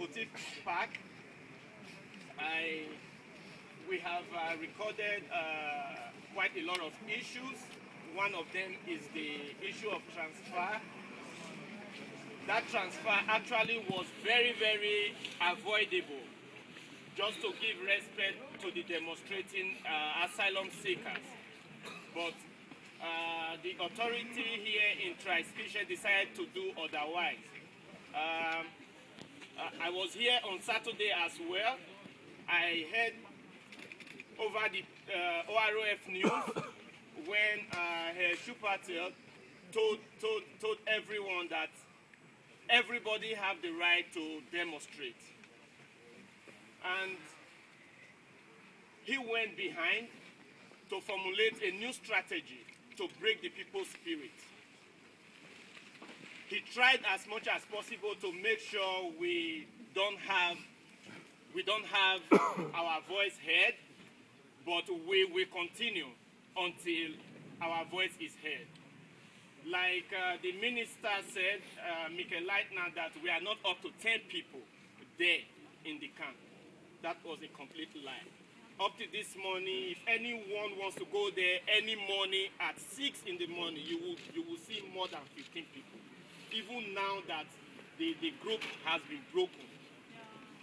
Automotive Park. We have recorded quite a lot of issues. One of them is the issue of transfer. That transfer actually was very, very avoidable, just to give respect to the demonstrating asylum seekers. But the authority here in Tri-Species decided to do otherwise. I was here on Saturday as well. I heard over the OROF news when Schupatel told everyone that everybody have the right to demonstrate. And he went behind to formulate a new strategy to break the people's spirit. He tried as much as possible to make sure we don't have our voice heard, but we will continue until our voice is heard. Like the minister said, Michael Leitner, that we are not up to 10 people there in the camp. That was a complete lie. Up to this morning, if anyone wants to go there any morning at 6 in the morning, you will see more than 15 people. Even now that the group has been broken,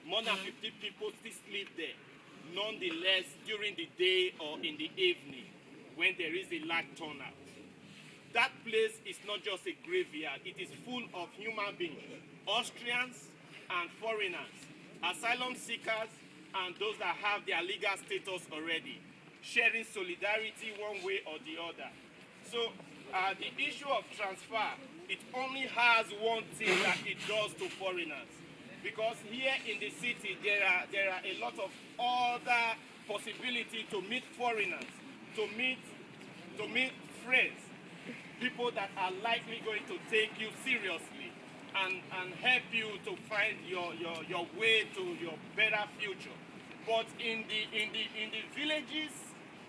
more than 50 people still sleep there. Nonetheless, during the day or in the evening, when there is a large turnout. That place is not just a graveyard, it is full of human beings, Austrians and foreigners, asylum seekers, and those that have their legal status already, sharing solidarity one way or the other. So the issue of transfer, it only has one thing that it does to foreigners. Because here in the city, there are a lot of other possibility to meet foreigners, to meet friends, people that are likely going to take you seriously and help you to find your way to your better future. But in the villages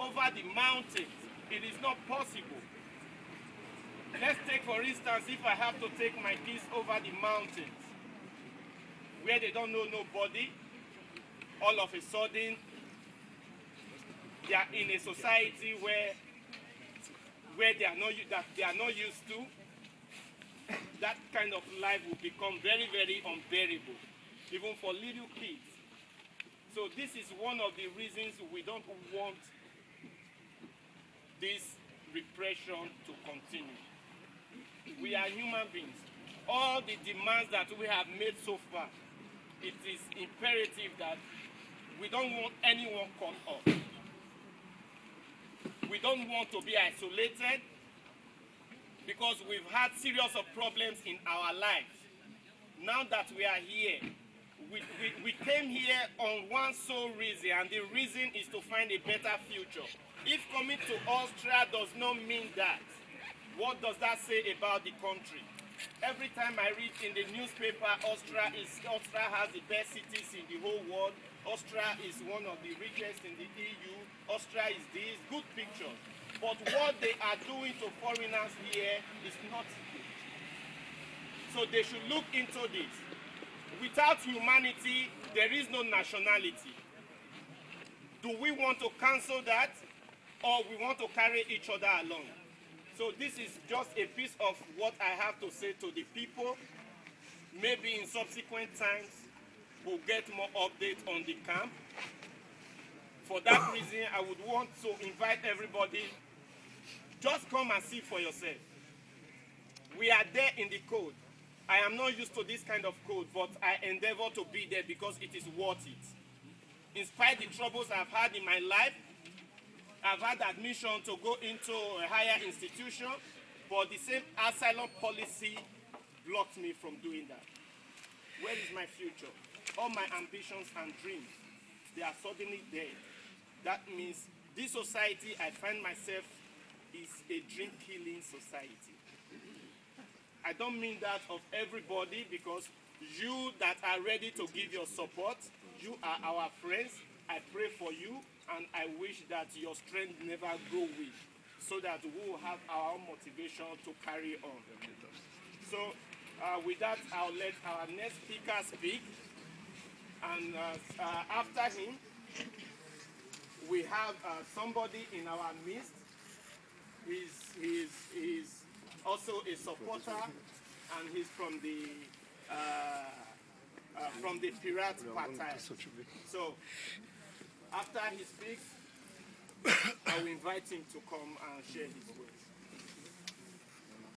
over the mountains, it is not possible. Let's take, for instance, if I have to take my kids over the mountains, where they don't know nobody, all of a sudden, they are in a society where they are not used to. That kind of life will become very, very unbearable, even for little kids. So this is one of the reasons we don't want this repression to continue. We are human beings. All the demands that we have made so far, it is imperative that we don't want anyone caught up. We don't want to be isolated because we've had series of problems in our lives. Now that we are here, we came here on one sole reason, and the reason is to find a better future. If coming to Austria does not mean that, what does that say about the country? Every time I read in the newspaper, Austria has the best cities in the whole world. Austria is one of the richest in the EU. Austria is this, good pictures. But what they are doing to foreigners here is not good. So they should look into this. Without humanity, there is no nationality. Do we want to cancel that, or we want to carry each other along? So this is just a piece of what I have to say to the people. Maybe in subsequent times, we'll get more updates on the camp. For that reason, I would want to invite everybody, just come and see for yourself. We are there in the code. I am not used to this kind of code, but I endeavor to be there because it is worth it. In spite of the troubles I've had in my life, I've had admission to go into a higher institution, but the same asylum policy blocked me from doing that. Where is my future? All my ambitions and dreams, they are suddenly dead. That means this society I find myself is a dream-killing society. I don't mean that of everybody, because you that are ready to give your support, you are our friends. I pray for you, and I wish that your strength never grow weak, so that we will have our own motivation to carry on. So with that, I'll let our next speaker speak. And after him, we have somebody in our midst. He's also a supporter, and he's from the Pirate Party. So after he speaks, I will invite him to come and share his words.